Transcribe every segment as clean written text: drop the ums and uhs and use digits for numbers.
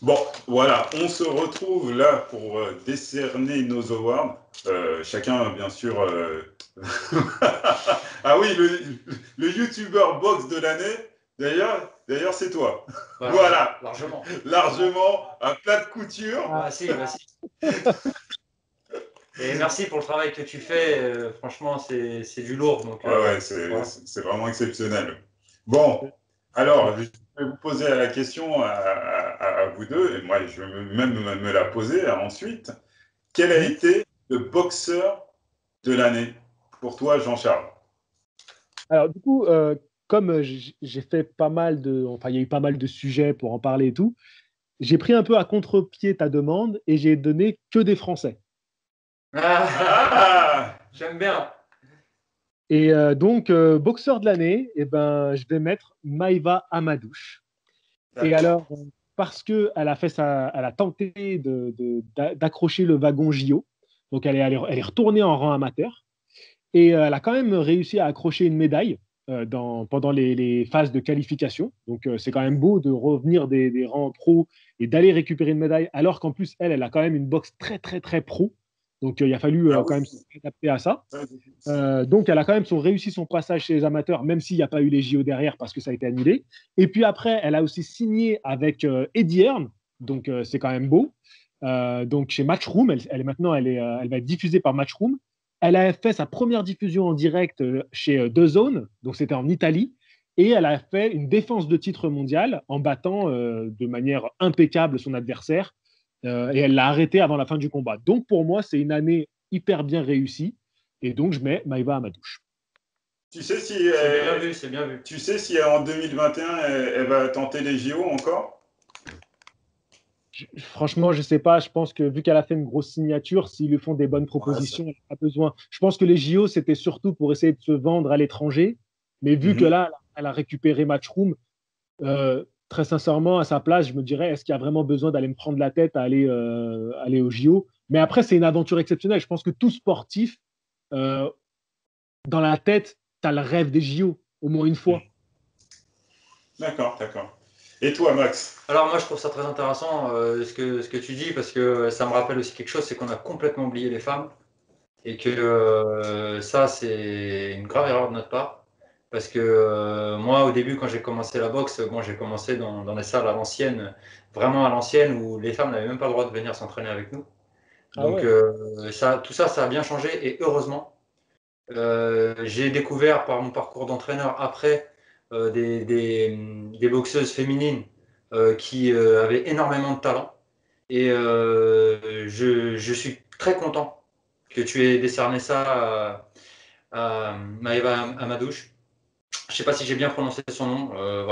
Bon, voilà, on se retrouve là pour décerner nos awards. Chacun, bien sûr. Ah oui, le YouTuber box de l'année. D'ailleurs, c'est toi. Bah, Voilà, largement. largement, à plat de couture. Bah, si, bah, si. Et merci pour le travail que tu fais. Franchement, c'est du lourd. Donc, Ouais, ouais, voilà. c'est vraiment exceptionnel. Bon, alors, je vais vous poser la question à vous deux, et moi, je vais même me la poser ensuite. Quel a été le boxeur de l'année pour toi, Jean-Charles? Alors, du coup, comme j'ai fait pas mal de. Enfin, il y a eu pas mal de sujets pour en parler et tout, j'ai pris un peu à contre-pied ta demande et j'ai donné que des Français. Ah! J'aime bien. Et donc, boxeur de l'année, eh ben, je vais mettre Maïva Amadouche. Et D'accord. alors, parce qu'elle elle a tenté d'accrocher le wagon JO, donc elle est retournée en rang amateur, et elle a quand même réussi à accrocher une médaille pendant les phases de qualification. Donc, c'est quand même beau de revenir des rangs pro et d'aller récupérer une médaille, alors qu'en plus, elle a quand même une boxe très, très, très pro. Donc, il a fallu Ah quand oui, même s'adapter à ça. ça, Donc, elle a quand même réussi son passage chez les amateurs, même s'il n'y a pas eu les JO derrière parce que ça a été annulé. Et puis après, elle a aussi signé avec Eddie Hearn, donc c'est quand même beau. Donc chez Matchroom, elle va être diffusée par Matchroom. Elle a fait sa première diffusion en direct chez DAZN, donc c'était en Italie. Et elle a fait une défense de titre mondial en battant de manière impeccable son adversaire. Et elle l'a arrêté avant la fin du combat. Donc pour moi, c'est une année hyper bien réussie. Et donc, je mets Maïva Amadouche. tu sais si, C'est bien vu, c'est bien vu. tu sais si en 2021, elle va tenter les JO encore? Franchement, je ne sais pas. Je pense que vu qu'elle a fait une grosse signature, s'ils lui font des bonnes Ouais, propositions, elle n'a pas besoin. Je pense que les JO, c'était surtout pour essayer de se vendre à l'étranger. Mais vu que Mhm. là, elle a récupéré Matchroom, très sincèrement, à sa place, je me dirais, est-ce qu'il y a vraiment besoin d'aller me prendre la tête à aller aux JO? Mais après, c'est une aventure exceptionnelle. Je pense que tout sportif, euh, dans la tête, tu as le rêve des JO, au moins une fois. D'accord, d'accord. Et toi, Max? Alors moi, je trouve ça très intéressant ce que tu dis parce que ça me rappelle aussi quelque chose, c'est qu'on a complètement oublié les femmes et que ça, c'est une grave erreur de notre part. Parce que moi, au début, quand j'ai commencé la boxe, bon, j'ai commencé dans les salles à l'ancienne, vraiment à l'ancienne, où les femmes n'avaient même pas le droit de venir s'entraîner avec nous. Ah Donc ouais. tout ça, ça a bien changé et heureusement. J'ai découvert par mon parcours d'entraîneur après des boxeuses féminines qui avaient énormément de talent. Et je suis très content que tu aies décerné ça à Maëva Amadouche. Je ne sais pas si j'ai bien prononcé son nom.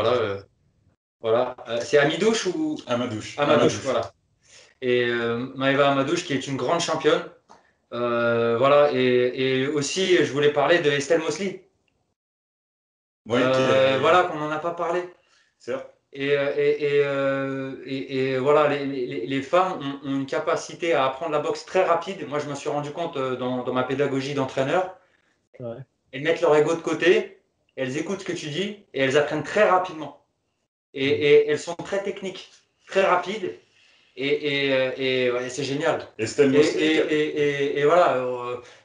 Voilà. C'est Amidouche ou Amadouche. Amadouche, Amadouche. voilà. Et Maëva Amadouche, qui est une grande championne. Voilà. Et aussi, je voulais parler de Estelle Mosley. Oui, Voilà, qu'on n'en a pas parlé. certes. Et voilà, les femmes ont une capacité à apprendre la boxe très rapide. Moi, je me suis rendu compte dans ma pédagogie d'entraîneur, Ouais. elles mettent leur ego de côté, elles écoutent ce que tu dis et elles apprennent très rapidement. Et elles sont très techniques, très rapides. Ouais, c'est génial. Estelle Mosley. Et voilà,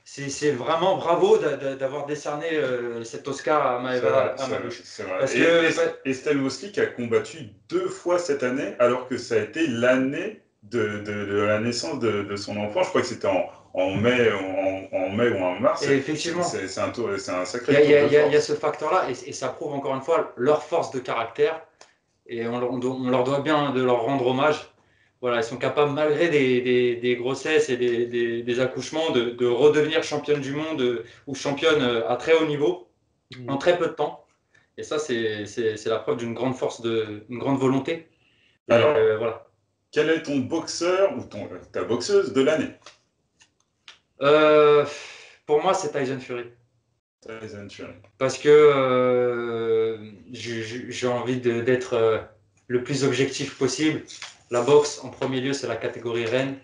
c'est vraiment bravo d'avoir décerné cet Oscar à Maëva Amadouche. C'est vrai. Parce Et que, Estelle Mosley qui a combattu 2 fois cette année, alors que ça a été l'année de la naissance de son enfant. Je crois que c'était en mai, en mai ou en mars. effectivement, C'est un il y sacré a, il tour y a- de il y a- il y a force. ce facteur-là et ça prouve encore une fois leur force de caractère et on leur doit bien de leur rendre hommage. Voilà, ils sont capables, malgré des grossesses et des accouchements, de redevenir championne du monde ou championne à très haut niveau en Mm. très peu de temps. Et ça, c'est la preuve d'une grande force, une grande volonté. Et Alors, voilà. quel est ton boxeur ou ta boxeuse de l'année? Euh, pour moi, c'est Tyson Fury. Tyson Fury. Parce que j'ai envie d'être le plus objectif possible. La boxe, en premier lieu, c'est la catégorie reine.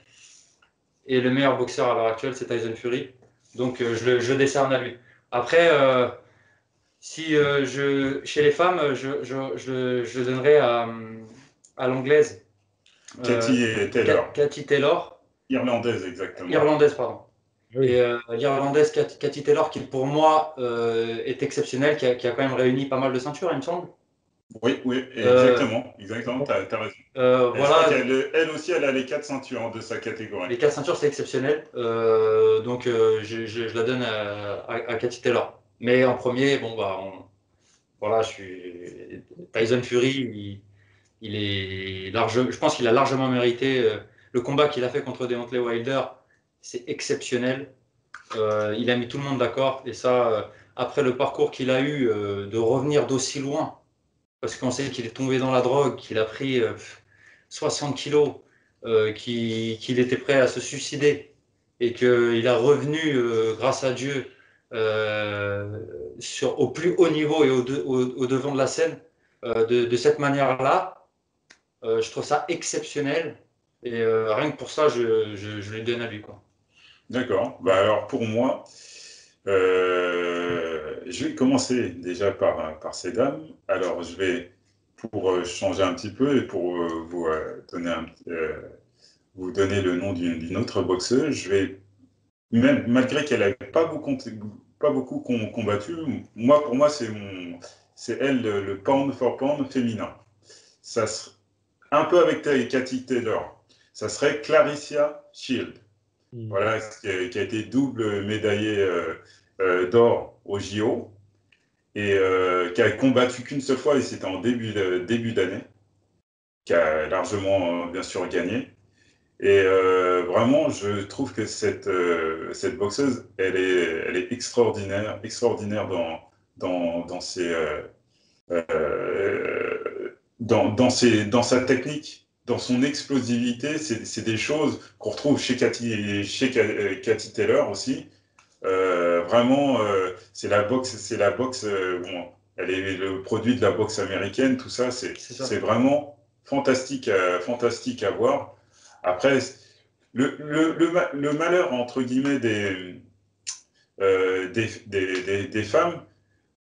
Et le meilleur boxeur à l'heure actuelle, c'est Tyson Fury. Donc, je le décerne à lui. Après, si chez les femmes, je le donnerais à l'anglaise. Katie Taylor. Katie Taylor. Irlandaise, exactement. Irlandaise, pardon. Oui. Et l'Irlandaise Katie Taylor, qui pour moi est exceptionnelle, qui a quand même réuni pas mal de ceintures, il me semble. Oui, exactement. Exactement, tu as raison. Je crois Voilà, qu'elle aussi, elle a les 4 ceintures de sa catégorie. les 4 ceintures, c'est exceptionnel. Donc je la donne à Katie Taylor. Mais en premier, bon, bah, voilà, Tyson Fury, il est large, je pense qu'il a largement mérité le combat qu'il a fait contre Deontay Wilder. C'est exceptionnel. Il a mis tout le monde d'accord. Et ça, après le parcours qu'il a eu de revenir d'aussi loin, parce qu'on sait qu'il est tombé dans la drogue, qu'il a pris 60 kilos, qu'il était prêt à se suicider et qu'il a revenu, grâce à Dieu, au plus haut niveau et au devant de la scène de cette manière-là. Je trouve ça exceptionnel. Et rien que pour ça, je lui donne à lui, quoi. D'accord. Bah alors pour moi, je vais commencer déjà par ces dames. Alors je vais, pour changer un petit peu et pour vous donner le nom d'une autre boxeuse, je vais, même malgré qu'elle n'avait pas beaucoup combattu, pour moi, c'est elle le pound for pound féminin. Ça, un peu avec Katie Taylor. Ça serait Clarissa Shield. Voilà, qui a été double médaillée d'or au JO et qui a combattu qu'une seule fois et c'était en début d'année, qui a largement bien sûr gagné. Et vraiment, je trouve que cette boxeuse, elle est extraordinaire, extraordinaire dans ses, dans sa technique, dans son explosivité. C'est des choses qu'on retrouve chez Katie Taylor aussi. Vraiment, c'est la boxe. Bon, elle est le produit de la boxe américaine, tout ça. C'est vraiment fantastique, fantastique à voir. Après, le malheur entre guillemets des femmes.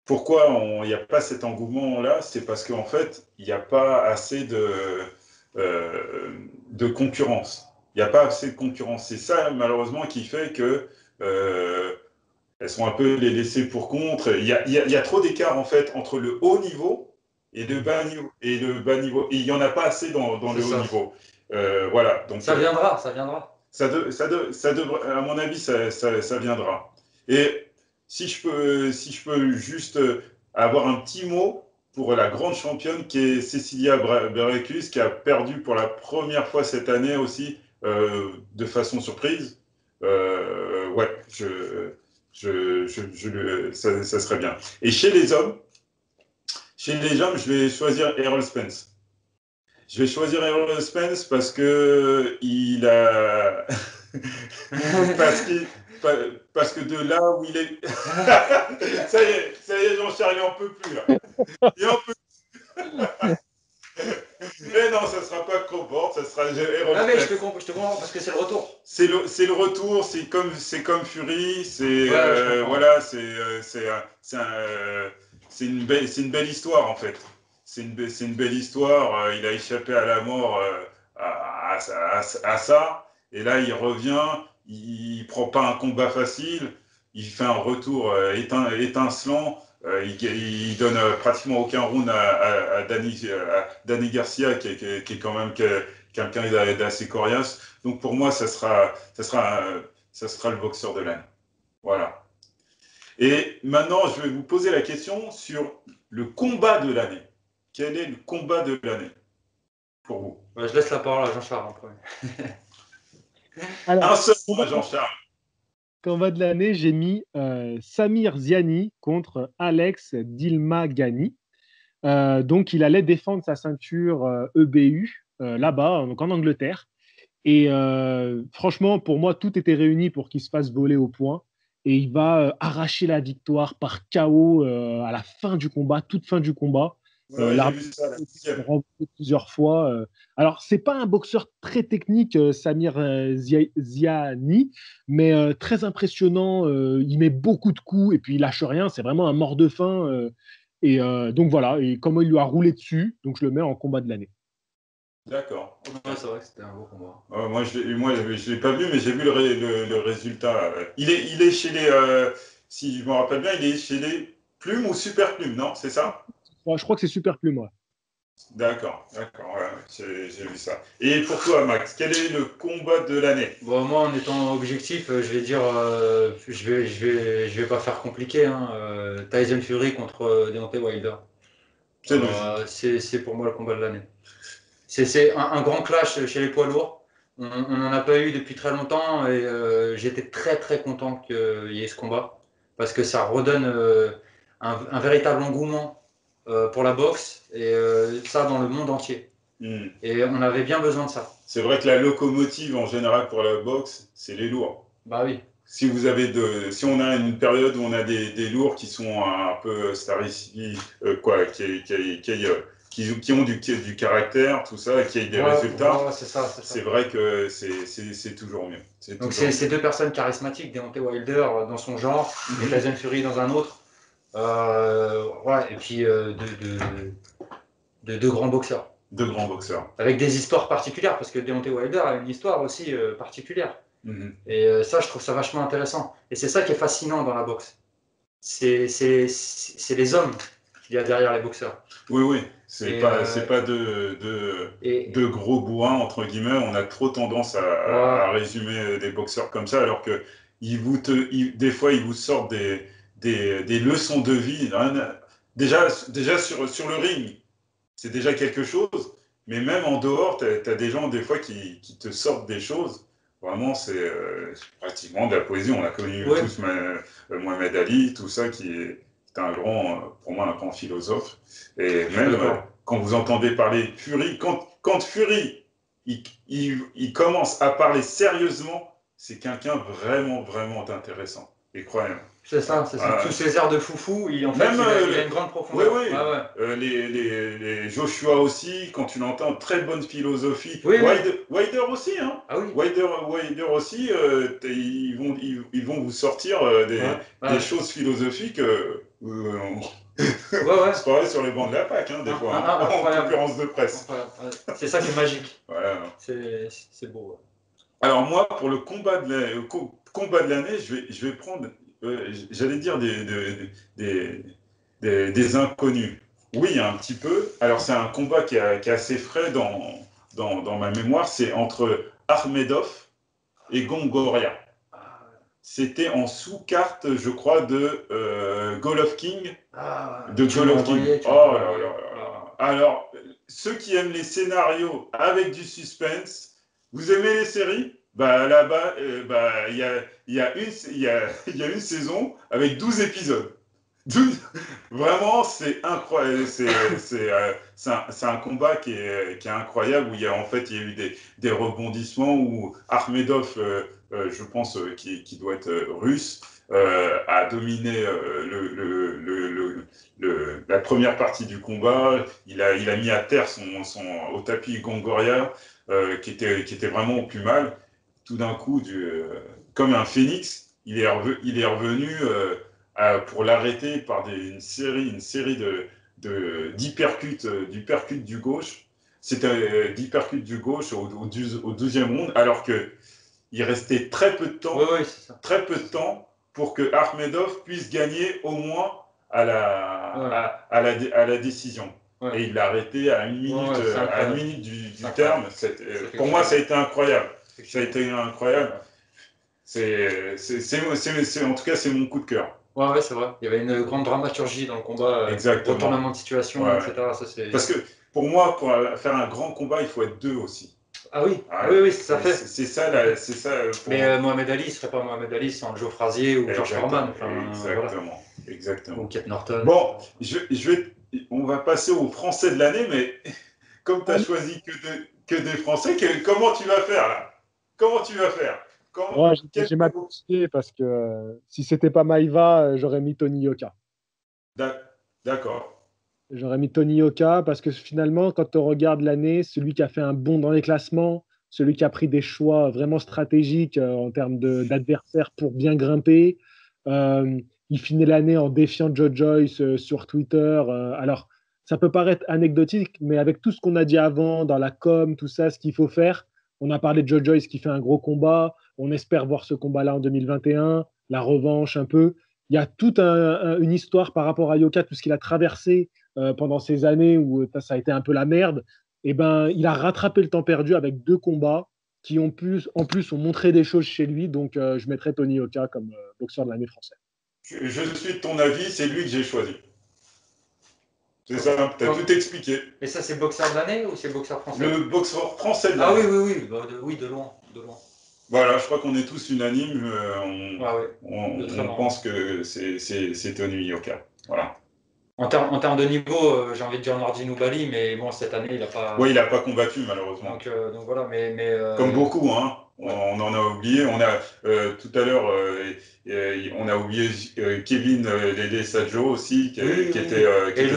Pourquoi il n'y a pas cet engouement-là? C'est parce qu'en fait, il n'y a pas assez de concurrence. Il n'y a pas assez de concurrence. C'est ça, malheureusement, qui fait que elles sont un peu les laissées pour compte. Il y a trop d'écart, en fait, entre le haut niveau et le bas niveau. Et il n'y en a pas assez dans le haut niveau. Voilà. Donc, ça viendra, ça viendra. Ça devrait, à mon avis, ça viendra. Et si je peux juste avoir un petit mot pour la grande championne qui est Cecilia Brækhus, qui a perdu pour la première fois cette année aussi, de façon surprise. Ouais, ça serait bien. Et chez les hommes, je vais choisir Errol Spence. Je vais choisir Errol Spence parce que il a parce que de là où il est ça y est Jean-Charles il en peut plus là. Il en peut plus. Mais non, ça sera pas Crawford, ça sera Errol Spence. Mais je te comprends parce que c'est le retour. C'est le retour, c'est comme Fury, voilà, c'est une belle histoire en fait. C'est une belle histoire. Il a échappé à la mort à ça. Et là, il revient. Il prend pas un combat facile. Il fait un retour étincelant. Il donne pratiquement aucun round à Danny Garcia, qui est quand même quelqu'un d'assez coriace. Donc pour moi, ça sera le boxeur de l'année. Voilà. Et maintenant, je vais vous poser la question sur le combat de l'année. Quel est le combat de l'année pour vous? Je laisse la parole à Jean-Charles en premier. Alors, un seul mot à Jean-Charles. Combat de l'année, j'ai mis Samir Ziani contre Alex Dilmagani. Donc, il allait défendre sa ceinture EBU là-bas, donc en Angleterre. Et franchement, pour moi, tout était réuni pour qu'il se fasse voler au point. Et il va arracher la victoire par KO à la fin du combat, toute fin du combat. L'arbitre a renvoyé plusieurs fois. Alors, c'est pas un boxeur très technique, Samir Ziani, mais très impressionnant. Il met beaucoup de coups et puis il lâche rien. C'est vraiment un mort de faim. Et donc voilà, et comment il lui a roulé dessus. Donc je le mets en combat de l'année. D'accord. Ouais, c'est vrai que c'était un beau combat. Moi, je l'ai pas vu, mais j'ai vu le résultat. Il est chez les, si je me rappelle bien, il est chez les Plumes ou Super Plumes, non? C'est ça? Ouais, je crois que c'est super plus, moi. D'accord, d'accord, ouais, j'ai vu ça. Et pour toi, Max, quel est le combat de l'année? Bon, moi, en étant objectif, je vais dire, je vais pas faire compliqué, hein, Tyson Fury contre Deontay Wilder. C'est logique. C'est pour moi le combat de l'année. C'est un grand clash chez les poids lourds. On n'en a pas eu depuis très longtemps et j'étais très très content qu'il y ait ce combat parce que ça redonne un véritable engouement pour la boxe et ça dans le monde entier. Hmm. Et on avait bien besoin de ça. C'est vrai que la locomotive en général pour la boxe, c'est les lourds. Bah oui. Si on a une période où on a des lourds qui sont un peu starifiés, quoi, qui ont du caractère, tout ça, qui aient des résultats, ouais, c'est ça. c'est vrai que c'est toujours mieux. Donc c'est deux personnes charismatiques, Deontay Wilder dans son genre et Tyson Fury dans un autre. Ouais, et puis de grands boxeurs. De grands boxeurs. Avec des histoires particulières, parce que Deontay Wilder a une histoire aussi particulière. Mm-hmm. Et ça, je trouve ça vachement intéressant. Et c'est ça qui est fascinant dans la boxe. C'est les hommes qu'il y a derrière les boxeurs. Oui. C'est pas de gros bourrins, entre guillemets. On a trop tendance à résumer des boxeurs comme ça, alors que des fois, ils vous sortent des leçons de vie. Déjà sur le ring, c'est déjà quelque chose. Mais même en dehors, tu as des gens, des fois, qui te sortent des choses. Vraiment, c'est pratiquement de la poésie. On a connu tous Mohamed Ali, tout ça, qui est un grand, pour moi, un grand philosophe. Et même quand vous entendez parler Fury, quand Fury, il commence à parler sérieusement, c'est quelqu'un vraiment, vraiment intéressant et croyant. C'est ça. Tous ces airs de foufou, il a une grande profondeur. Oui. Les Joshua aussi, quand tu l'entends, très bonne philosophie. Wilder aussi, hein. Ah oui. Wilder aussi, ils vont vous sortir des choses philosophiques. Se parler sur les bancs de la PAC, hein, des fois, en conférence de presse. C'est ça qui est magique. Voilà. C'est beau. Ouais. Alors moi, pour le combat de l'année, je vais prendre, j'allais dire des inconnus. Oui, un petit peu. Alors c'est un combat qui est assez frais dans ma mémoire. C'est entre Akhmedov et Gongoria. C'était en sous-carte, je crois, de Golovkin. Oh là là. Alors, ceux qui aiment les scénarios avec du suspense, vous aimez les séries? Bah là-bas, il y a une saison avec 12 épisodes. Vraiment, c'est incroyable. C'est un combat qui est incroyable où il y a eu des rebondissements où Akhmedov, je pense, qui doit être russe, a dominé la première partie du combat. Il a mis à terre au tapis Gongoria, qui était vraiment au plus mal. Tout d'un coup, comme un phénix, il est revenu pour l'arrêter par une série d'hypercutes du gauche. C'était d'hypercutes du gauche au 12e round, alors qu'il restait très peu de temps pour que Akhmedov puisse gagner au moins à la décision. Ouais. Et il l'a arrêté à une minute du terme. Pour moi, ça a été incroyable. En tout cas, c'est mon coup de cœur. Ouais, c'est vrai. Il y avait une grande dramaturgie dans le combat, retournement de situation, etc. Parce que pour moi, pour faire un grand combat, il faut être deux aussi. Ah oui, oui, ça fait. C'est ça. Mais Mohamed Ali, ce serait pas Mohamed Ali sans Joe Frazier ou George Foreman. Exactement. Ou Kate Norton. Bon, on va passer aux Français de l'année, mais comme tu as choisi que des Français, comment tu vas faire là? Comment tu vas faire? J'ai ma petite idée parce que si c'était pas Maïva, j'aurais mis Tony Yoka. D'accord. J'aurais mis Tony Yoka parce que finalement, quand on regarde l'année, celui qui a fait un bond dans les classements, celui qui a pris des choix vraiment stratégiques en termes d'adversaires pour bien grimper, il finit l'année en défiant Joe Joyce sur Twitter. Alors, ça peut paraître anecdotique, mais avec tout ce qu'on a dit avant, dans la com, tout ça, ce qu'il faut faire, on a parlé de Joe Joyce qui fait un gros combat, on espère voir ce combat-là en 2021, la revanche un peu. Il y a toute une histoire par rapport à Yoka, tout ce qu'il a traversé pendant ces années où ça a été un peu la merde. Et ben, il a rattrapé le temps perdu avec 2 combats qui en plus ont montré des choses chez lui. Donc, je mettrais Tony Yoka comme boxeur de l'année français. Je suis de ton avis, c'est lui que j'ai choisi. C'est ça, tu as tout expliqué. Et ça, c'est boxeur de l'année ou c'est boxeur français? Le boxeur français de l'année. l'année. Ah oui, oui, de loin. Voilà, je crois qu'on est tous unanimes. On loin. pense que c'est Tony Yoka. Voilà. En termes de niveau, j'ai envie de dire Nordine Bali, mais bon, cette année, il n'a pas. Oui, il n'a pas combattu, malheureusement. Donc voilà, mais comme beaucoup, hein. On en a oublié. On a tout à l'heure, on a oublié Kevin Lele Saggio aussi, qui était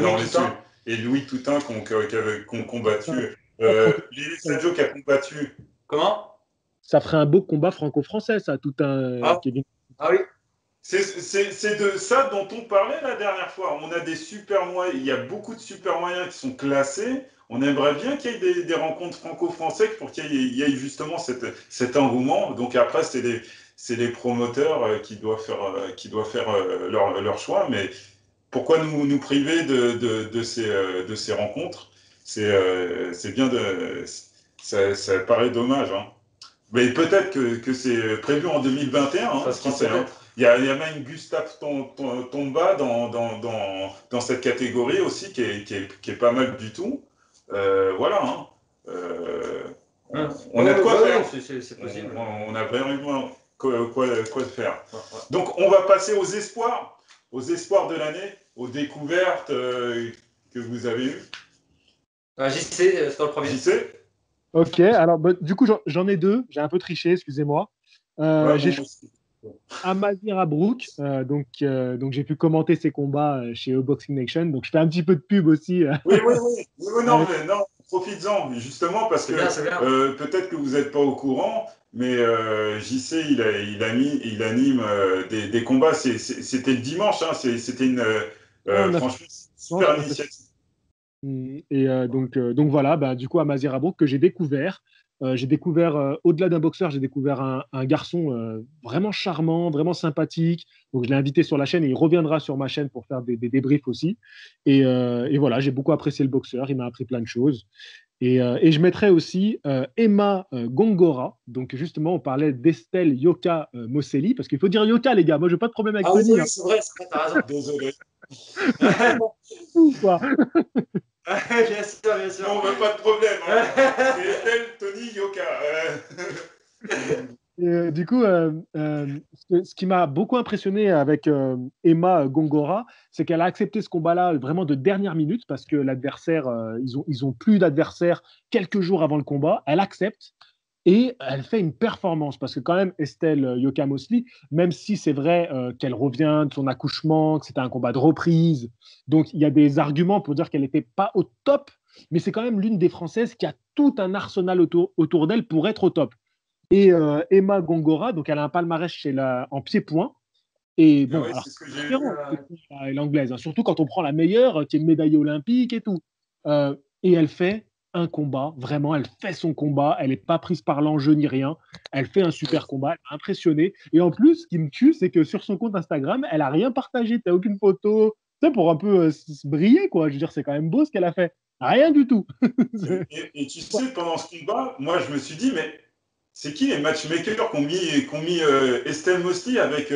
dans les sud. Et Louis Toutain qui ont combattu. Lele Saggio qui a combattu. Comment? Ça ferait un beau combat franco-français, ça, Toutain. Kevin. Ah oui. C'est de ça dont on parlait la dernière fois. On a des super moyens. Il y a beaucoup de super moyens qui sont classés. On aimerait bien qu'il y ait des rencontres franco-françaises pour qu'il y ait justement cet engouement. Donc après, c'est les promoteurs qui doivent faire leur choix. Mais pourquoi nous priver de ces rencontres? C'est bien ça paraît dommage. Hein. Mais peut-être que c'est prévu en 2021. Hein, il y a même Gustave Tomba dans cette catégorie aussi qui est pas mal du tout. Voilà. Hein. On a de quoi faire. C'est possible. On a vraiment quoi faire. Donc, on va passer aux espoirs de l'année, aux découvertes que vous avez eues. JC, c'est dans le premier. JC. Ok, alors du coup, j'en ai 2. J'ai un peu triché, excusez-moi. J'ai choisi Amazir Abrouk, donc j'ai pu commenter ses combats chez Boxing Nation. Donc je fais un petit peu de pub aussi. Oui, non, profites-en, justement, parce que peut-être que vous n'êtes pas au courant, mais JC, il anime des combats. C'était le dimanche, hein, c'était une franchement super initiative. Et donc voilà, du coup, Amazir Abrouk que j'ai découvert. Au-delà d'un boxeur, j'ai découvert un garçon vraiment charmant, vraiment sympathique. Donc, je l'ai invité sur la chaîne et il reviendra sur ma chaîne pour faire des débriefs aussi. Et voilà, j'ai beaucoup apprécié le boxeur. Il m'a appris plein de choses. Et je mettrais aussi Emma Gongora. Donc, justement, on parlait d'Estelle Yoka Mosseli, parce qu'il faut dire Yoka, les gars. Moi, je n'ai pas de problème avec Tony. Oui, c'est vrai, t'as raison. Désolé. Quoi. Bien sûr. Non, pas de problème. Hein. C'est Estelle, Tony, Yoka. Du coup, ce qui m'a beaucoup impressionné avec Emma Gongora, c'est qu'elle a accepté ce combat-là vraiment de dernière minute parce que l'adversaire, ils ont plus d'adversaire quelques jours avant le combat. Elle accepte et elle fait une performance parce que quand même Estelle Yoka Mosseli, même si c'est vrai qu'elle revient de son accouchement, que c'était un combat de reprise, donc il y a des arguments pour dire qu'elle n'était pas au top, mais c'est quand même l'une des Françaises qui a tout un arsenal autour d'elle pour être au top. Et Emma Gongora, donc elle a un palmarès en pied-point. Et bon, alors c'est différent elle est anglaise, hein, surtout quand on prend la meilleure, qui est médaillée olympique et tout. Et elle fait un combat, vraiment, elle fait son combat, elle n'est pas prise par l'enjeu ni rien. Elle fait un super combat, elle m'a impressionné. Et en plus, ce qui me tue, c'est que sur son compte Instagram, elle n'a rien partagé, tu n'as aucune photo, tu sais, pour un peu se briller, quoi. Je veux dire, c'est quand même beau ce qu'elle a fait. Rien du tout. et tu sais, pendant ce combat, moi, je me suis dit, mais c'est qui les matchmakers qui ont mis Estelle Mosseli avec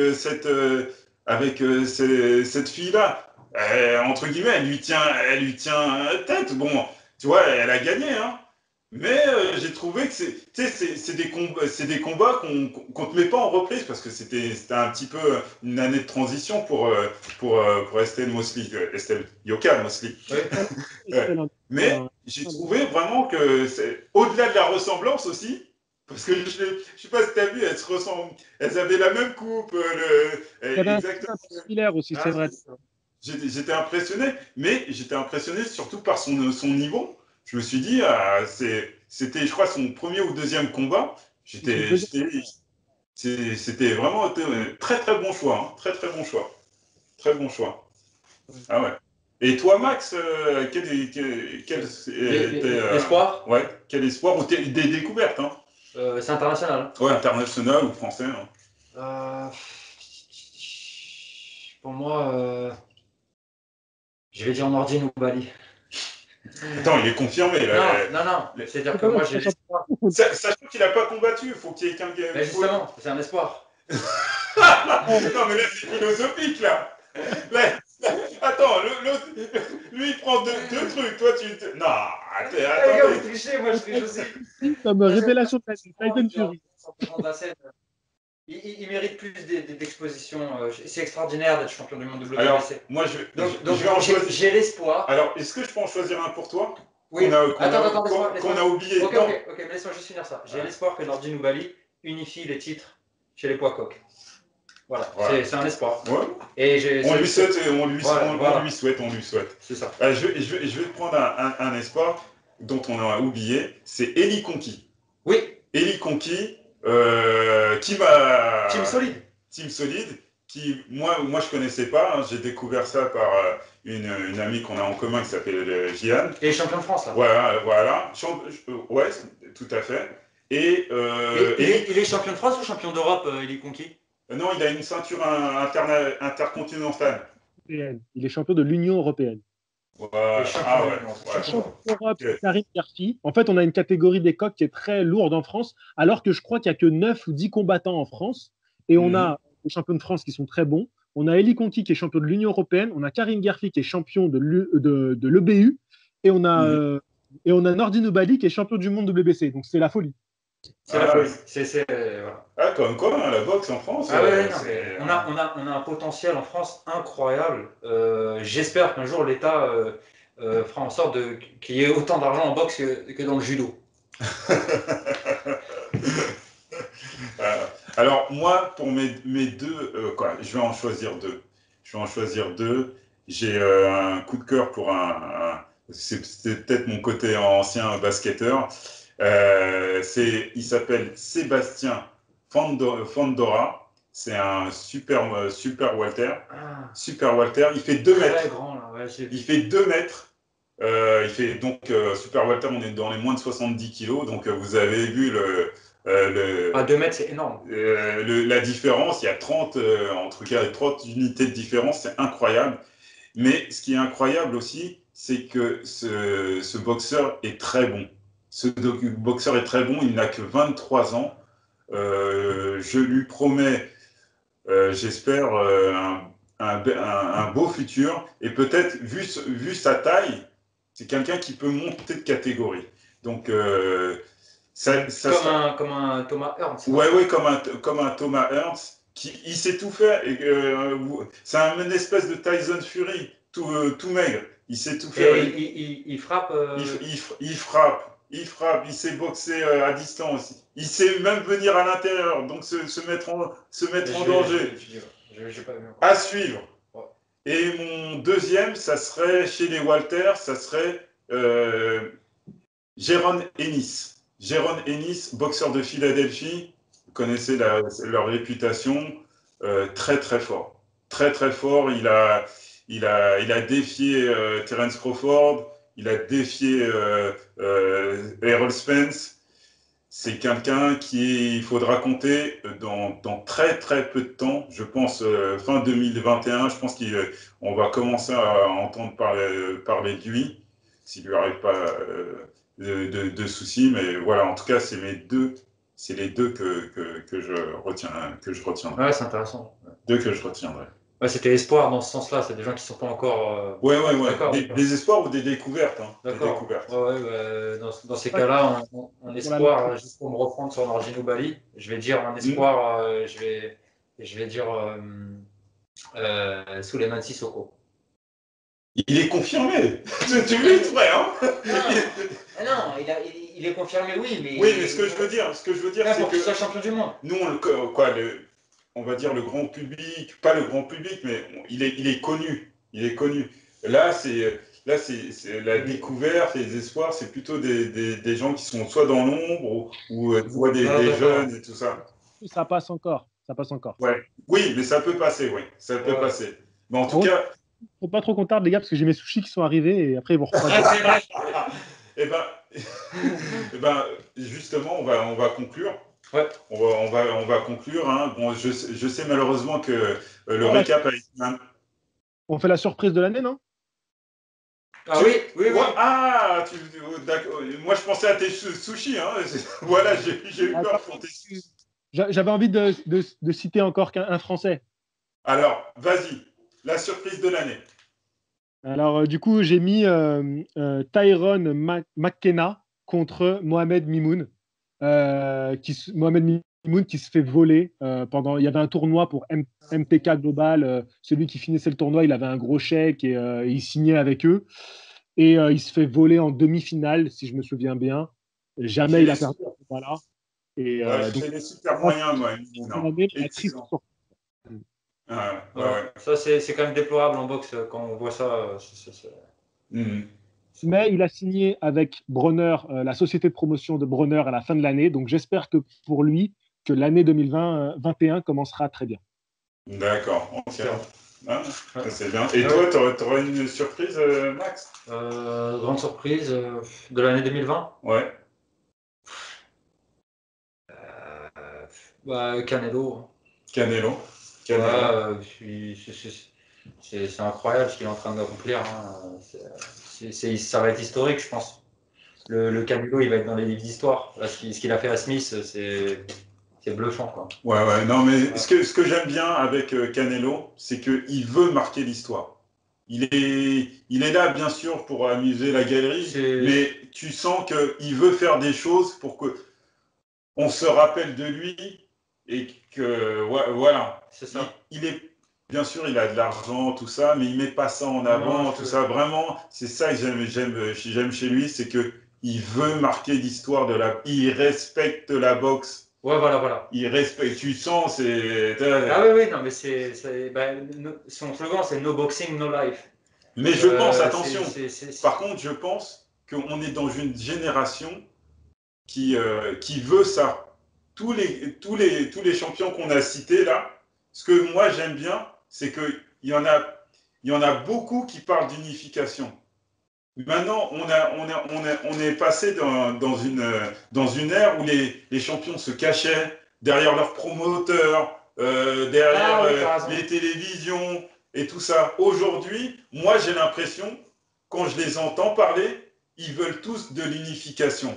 cette fille-là entre guillemets, elle lui tient tête. Bon, tu vois, elle a gagné, hein. Mais j'ai trouvé que c'est des combats qu'on ne te met pas en reprise parce que c'était un petit peu une année de transition pour Estelle Mosseli, Estelle Yoka Mosseli. Ouais. Mais j'ai trouvé vraiment que au-delà de la ressemblance aussi. Parce que je ne sais pas si tu as vu, elles avaient la même coupe. Exactement similaire aussi, c'est vrai. J'étais impressionné, mais j'étais impressionné surtout par son niveau. Je me suis dit, c'était, je crois, son premier ou deuxième combat. C'était vraiment très très bon choix. Hein. Très très bon choix. Très bon choix. Ah ouais. Et toi, Max, l'espoir ouais, quel espoir ou des découvertes, hein? C'est international. Ouais, international ou français, hein. Pour moi, je vais dire Nordine ou Bali. Attends, il est confirmé. Là, non. C'est-à-dire que moi, j'ai l'espoir. Sachant qu'il n'a pas combattu, il faut qu'il y ait quelqu'un. Mais justement, c'est un espoir. Non, mais là, c'est philosophique, là. Attends, l'autre, lui, il prend deux trucs. Toi, tu. Non, attends. Vous trichez, moi, je triche aussi. Comme révélation de Tyson Fury. Il mérite plus d'exposition. C'est extraordinaire d'être champion du monde WBC. Alors, moi, j'ai l'espoir. Alors, est-ce que je peux en choisir un pour toi? Oui. Attends, qu'on a oublié. Ok, mais laisse-moi juste finir ça. J'ai l'espoir que Nordine ou Bali unifie les titres chez les poids coqs. Voilà. C'est un espoir. Ouais. Et on lui souhaite. C'est ça. Je vais te prendre un espoir dont on a oublié. C'est Eli Conki. Oui. Eli Conki, qui m'a. Team solide. Qui, moi, je connaissais pas. Hein, j'ai découvert ça par une amie qu'on a en commun qui s'appelle Jian. Et champion de France, là. Voilà. Ouais, tout à fait. Et il est champion de France ou champion d'Europe, Eli Conki? Non, il a une ceinture intercontinentale. Il est champion de l'Union européenne. Champion d'Europe, Karim Garfi. En fait, on a une catégorie des coqs qui est très lourde en France, alors que je crois qu'il n'y a que 9 ou 10 combattants en France. Et on a les champions de France qui sont très bons. On a Eli Conki qui est champion de l'Union européenne. On a Karim Garfi qui est champion de l'EBU. Et on a Nordine Bali qui est champion du monde WBC. Donc, c'est la folie. C'est la folie. Voilà. Ah, comme quoi, hein, la boxe en France. On a un potentiel en France incroyable. J'espère qu'un jour l'État fera en sorte qu'il y ait autant d'argent en boxe que dans le judo. Alors, moi, pour mes deux, je vais en choisir deux. J'ai un coup de cœur pour c'est peut-être mon côté ancien basketteur. Il s'appelle Sébastien Fandora. C'est un super Walter. Super Walter. Il fait 2 mètres. Très grand, là. Il fait 2 mètres. Super Walter, on est dans les moins de 70 kilos. Donc, vous avez vu 2 mètres, c'est énorme. La différence, il y a 30 unités de différence. C'est incroyable. Mais ce qui est incroyable aussi, c'est que ce boxeur est très bon. Il n'a que 23 ans. Je lui promets, j'espère, un beau futur. Et peut-être, vu sa taille, c'est quelqu'un qui peut monter de catégorie. Donc, comme un Thomas Ernst. Ouais, comme un Thomas Ernst. Il sait tout faire. C'est une espèce de Tyson Fury, tout maigre. Il sait tout faire. Il frappe. Il frappe, il sait boxer à distance, il sait même venir à l'intérieur, donc se mettre en danger. À suivre. Ouais. Et mon deuxième, ça serait chez les Walters, ça serait Jaron Ennis. Jaron Ennis, boxeur de Philadelphie, vous connaissez leur réputation, très très fort. Très très fort, il a défié Terence Crawford. Il a défié Errol Spence. C'est quelqu'un il faudra compter dans très très peu de temps. Je pense fin 2021. Je pense qu'on va commencer à entendre parler de lui, s'il lui arrive pas de soucis. Mais voilà, en tout cas, c'est les deux que je retiendrai. Ouais, c'est intéressant. Deux que je retiendrai. Ouais, c'était espoir dans ce sens-là, c'est des gens qui ne sont pas encore. Ouais. Des espoirs ou des découvertes. Hein. D'accord. Dans ces cas-là, un espoir, juste pour me reprendre sur Nordine ou Bali, je vais dire un espoir, je vais dire Souleymane Sissoko. Il est confirmé. Tu veux vrai, hein? Non, il est confirmé, oui, mais. Oui, mais ce que je veux dire, c'est que soit champion du monde. Nous, on va dire le grand public, pas le grand public, mais il est connu. Là, c'est la découverte, les espoirs, c'est plutôt des gens qui sont soit dans l'ombre ou des jeunes et tout ça. Ça passe encore. Ouais. Oui, mais ça peut passer, oui. Ça peut passer. Mais en tout cas, Faut pas trop qu'on tarde, les gars, parce que j'ai mes sushis qui sont arrivés et après ils vont refroidir. Eh ben, eh ben, justement, on va conclure. Ouais. On va conclure. Hein. Bon, je sais malheureusement que le Voilà, récap a été on fait la surprise de l'année, non? Ah oui, oui, oui. Ah, d'accord. Moi, je pensais à tes sushis. Hein. Voilà, j'ai eu peur pour tes sushis. J'avais envie de citer encore un Français. Alors, vas-y, la surprise de l'année. Alors, du coup, j'ai mis Tyrone McKenna contre Mohamed Mimoun. Mohamed Mimoun qui se fait voler pendant. Il y avait un tournoi pour MTK Global. Celui qui finissait le tournoi, il avait un gros chèque et il signait avec eux. Et il se fait voler en demi-finale, si je me souviens bien. Jamais il a perdu. Voilà. Et Ouais, je donc, fais des super moyens, moi, non. la triste Excellent. surprise. Ah, ouais, Voilà. ouais. Ça, c'est quand même déplorable en boxe quand on voit ça. Mhm. Mais il a signé avec Bronner, la société de promotion de Bronner à la fin de l'année. Donc j'espère que pour lui, que l'année 2021 commencera très bien. D'accord, ok. Ah, Ouais. c'est bien. Et Ah toi, ouais. tu aurais une surprise, Max? Grande surprise de l'année 2020. Ouais. Canelo. Canelo. Ouais, Canelo. c'est incroyable ce qu'il est en train d'accomplir. Hein. Ça va être historique, je pense. Le Canelo, il va être dans les livres d'histoire. Ce qu'il a fait à Smith, c'est bluffant, quoi. Ouais, ouais. Non, mais Ouais. ce que j'aime bien avec Canelo, c'est qu'il veut marquer l'histoire. Il est là, bien sûr, pour amuser la galerie, mais tu sens qu'il veut faire des choses pour que on se rappelle de lui et que, voilà. C'est ça. Il est, bien sûr, il a de l'argent, tout ça, mais il met pas ça en Non, avant, tout ça. Vraiment, c'est ça que j'aime chez lui, c'est que il veut marquer l'histoire il respecte la boxe. Ouais, voilà, voilà. Il respecte, tu sens, Ah oui, oui, non, mais son slogan, c'est No boxing, no life. Mais je pense, attention, C'est- par contre, je pense qu'on est dans une génération qui veut ça. Tous les champions qu'on a cités là, ce que moi j'aime bien, c'est il y en a beaucoup qui parlent d'unification. Maintenant, on est passé dans une ère où les champions se cachaient derrière leurs promoteurs, derrière oui, t'as raison. les télévisions et tout ça. Aujourd'hui, moi j'ai l'impression, quand je les entends parler, ils veulent tous de l'unification.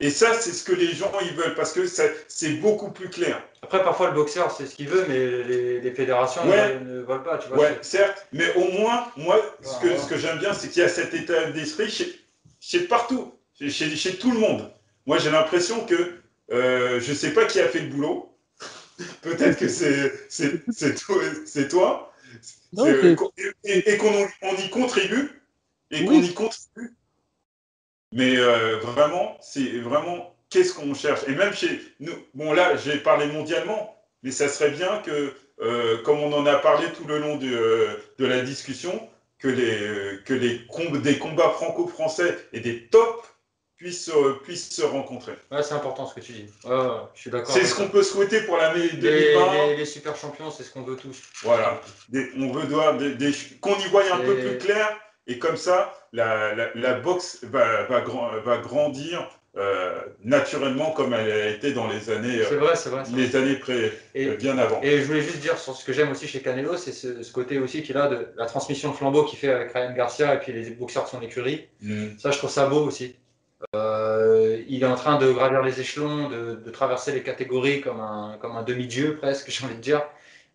Et ça, c'est ce que les gens ils veulent parce que c'est beaucoup plus clair. Après, parfois, le boxeur, c'est ce qu'il veut, mais les fédérations Ouais, ne veulent pas, tu vois. ouais, certes, mais au moins, moi, Voilà. ce que j'aime bien, c'est qu'il y a cet état d'esprit chez partout, chez tout le monde. Moi, j'ai l'impression que je ne sais pas qui a fait le boulot. Peut-être que c'est toi. Non, c'est Et on y contribue. Et qu'on oui, y contribue. Mais vraiment, c'est vraiment qu'est-ce qu'on cherche. Et même chez nous, bon là, j'ai parlé mondialement, mais ça serait bien que, comme on en a parlé tout le long de la discussion, des combats franco-français et des tops puissent se rencontrer. Ouais, c'est important ce que tu dis. Ouais, je suis d'accord C'est avec ce qu'on ça. peut souhaiter pour l'année 2020. Les super champions, c'est ce qu'on veut tous. Voilà. On veut qu'on y voie un peu plus Et clair et comme ça, la boxe va grandir naturellement comme elle a été dans les années, c'est vrai, c'est vrai. bien avant. Et je voulais juste dire sur ce que j'aime aussi chez Canelo, c'est ce côté aussi qu'il a de la transmission de flambeau qu'il fait avec Ryan Garcia et puis les boxeurs de son écurie. Ça, je trouve ça beau aussi. Il est en train de gravir les échelons, de traverser les catégories comme un demi-dieu presque, j'ai envie de dire,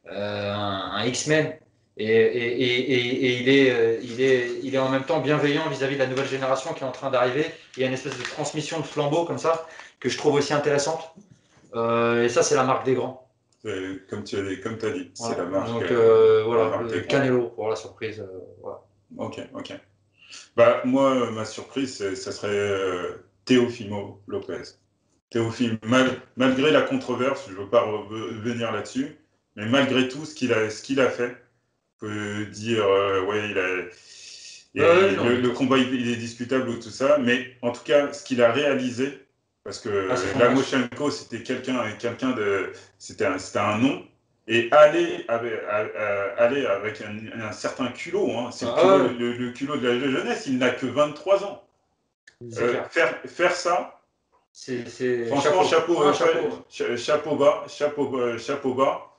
un X-Men. Et il est en même temps bienveillant vis-à-vis de la nouvelle génération qui est en train d'arriver. Il y a une espèce de transmission de flambeau comme ça que je trouve aussi intéressante. Et ça, c'est la marque des grands. Comme tu as dit, Voilà. c'est la marque. Donc la voilà, marque des grands. Canelo pour la surprise. Voilà. Ok, ok. Bah, moi, ma surprise, ça serait Teofimo Lopez. Malgré la controverse, je ne veux pas revenir là-dessus, mais malgré tout ce qu'il a fait, on peut dire, ouais, le combat il est discutable ou tout ça, mais en tout cas, ce qu'il a réalisé, parce que Lomachenko, c'était c'était un nom, et aller avec un certain culot. Hein. C'est le culot de la jeunesse, il n'a que 23 ans. Faire ça, franchement, chapeau bas.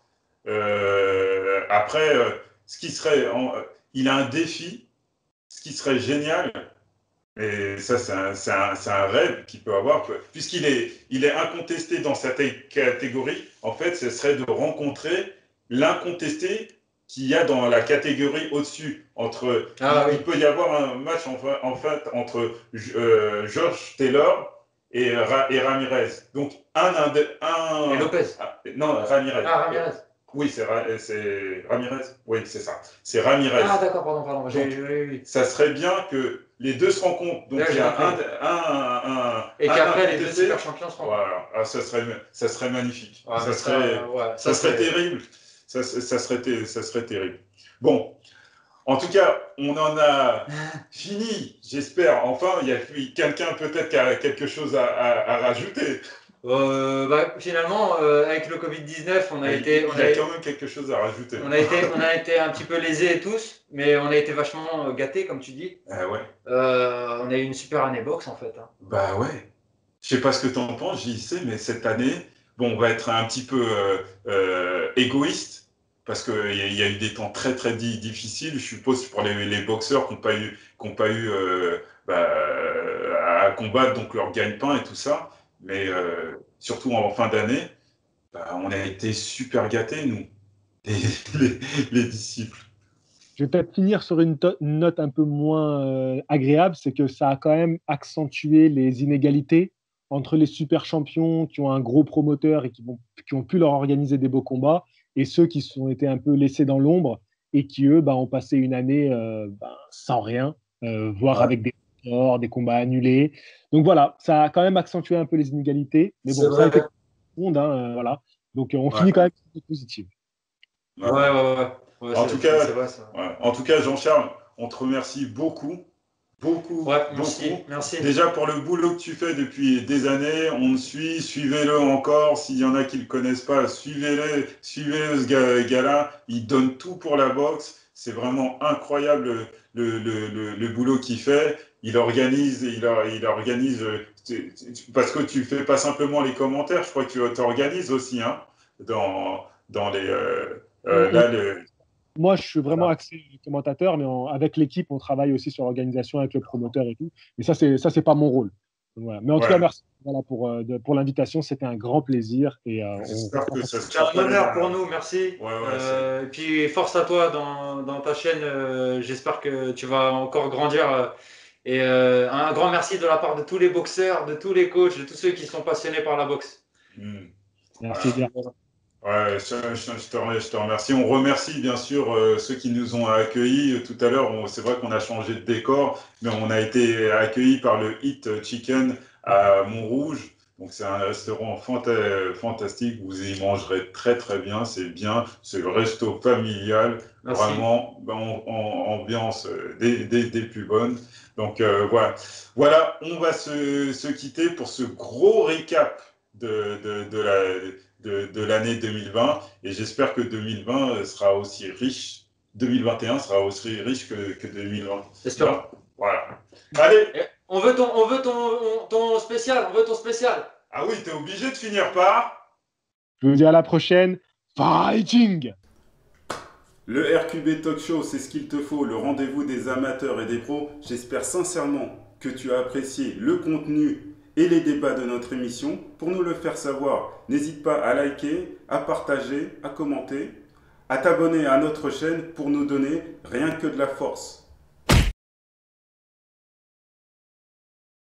Après, ce qui serait, il a un défi, ce qui serait génial, et ça c'est un rêve qu'il peut avoir, puisqu'il est incontesté dans sa catégorie. En fait, ce serait de rencontrer l'incontesté qu'il y a dans la catégorie au-dessus. Il peut y avoir un match en fait entre Josh Taylor et Ramirez. Donc et Lopez. Non, Ramirez. Ramirez. Oui, c'est Ramirez. Oui, c'est ça. C'est Ramirez. D'accord, pardon. Donc, ça serait bien que les deux se rencontrent. Donc il y a et qu'après les deux super champions se rencontrent. Voilà, ça serait magnifique. Ça serait terrible. Ça serait terrible. Bon, en tout cas, on en a fini, j'espère. Enfin, il y a quelqu'un peut-être qui a quelque chose à rajouter. Finalement, avec le Covid-19, il y a quand même quelque chose à rajouter. On a été un petit peu lésés tous, mais on a été vachement gâtés, comme tu dis. Ouais. On a eu une super année boxe, en fait. Hein. Bah ouais. Je sais pas ce que tu en penses, JC, mais cette année, bon, on va être un petit peu égoïste, parce qu'il y a eu des temps très très difficiles, je suppose, pour les boxeurs qui n'ont pas eu à combattre, donc leur gagne-pain et tout ça. Mais surtout en fin d'année, on a été super gâtés, nous, les disciples. Je vais peut-être finir sur une note un peu moins agréable, c'est que ça a quand même accentué les inégalités entre les super champions qui ont un gros promoteur et qui ont pu leur organiser des beaux combats, et ceux qui ont été un peu laissés dans l'ombre et qui, eux, ont passé une année sans rien, voire avec des combats annulés. Donc voilà, ça a quand même accentué un peu les inégalités. Mais bon, ça a été tout le monde, voilà. Donc on finit quand même sur une positive. Ouais. En tout cas, Jean-Charles, on te remercie beaucoup. Merci. Déjà pour le boulot que tu fais depuis des années, on me suit, suivez-le encore. S'il y en a qui ne le connaissent pas, suivez-le, ce gars-là. Il donne tout pour la boxe. C'est vraiment incroyable le boulot qu'il fait. Il organise, parce que tu fais pas simplement les commentaires, je crois que tu t'organises aussi, hein, dans les... Moi, je suis vraiment axé commentateur, mais avec l'équipe, on travaille aussi sur l'organisation avec le promoteur et tout. Mais ça, c'est pas mon rôle. Donc, voilà. Mais en tout cas, merci pour l'invitation. C'était un grand plaisir. Et c'est un honneur pour nous. Merci. Et puis force à toi dans ta chaîne. J'espère que tu vas encore grandir. Et un grand merci de la part de tous les boxeurs, de tous les coachs, de tous ceux qui sont passionnés par la boxe. Merci bien. Ouais, je te remercie. On remercie bien sûr ceux qui nous ont accueillis tout à l'heure. C'est vrai qu'on a changé de décor, mais on a été accueillis par le Hit Chicken à Montrouge. Donc c'est un restaurant fantastique. Vous y mangerez très très bien. C'est bien. C'est le resto familial. Merci. Vraiment ambiance des plus bonnes. Donc voilà. On va se quitter pour ce gros récap de l'année 2020, et j'espère que 2020 sera aussi riche, 2021 sera aussi riche que 2020. J'espère. Voilà. Allez. On veut ton spécial, Ah oui, t'es obligé de finir par... Je vous dis à la prochaine. Fighting! Le RQB Talk Show, c'est ce qu'il te faut, le rendez-vous des amateurs et des pros. J'espère sincèrement que tu as apprécié le contenu et les débats de notre émission. Pour nous le faire savoir, n'hésite pas à liker, à partager, à commenter, à t'abonner à notre chaîne pour nous donner rien que de la force.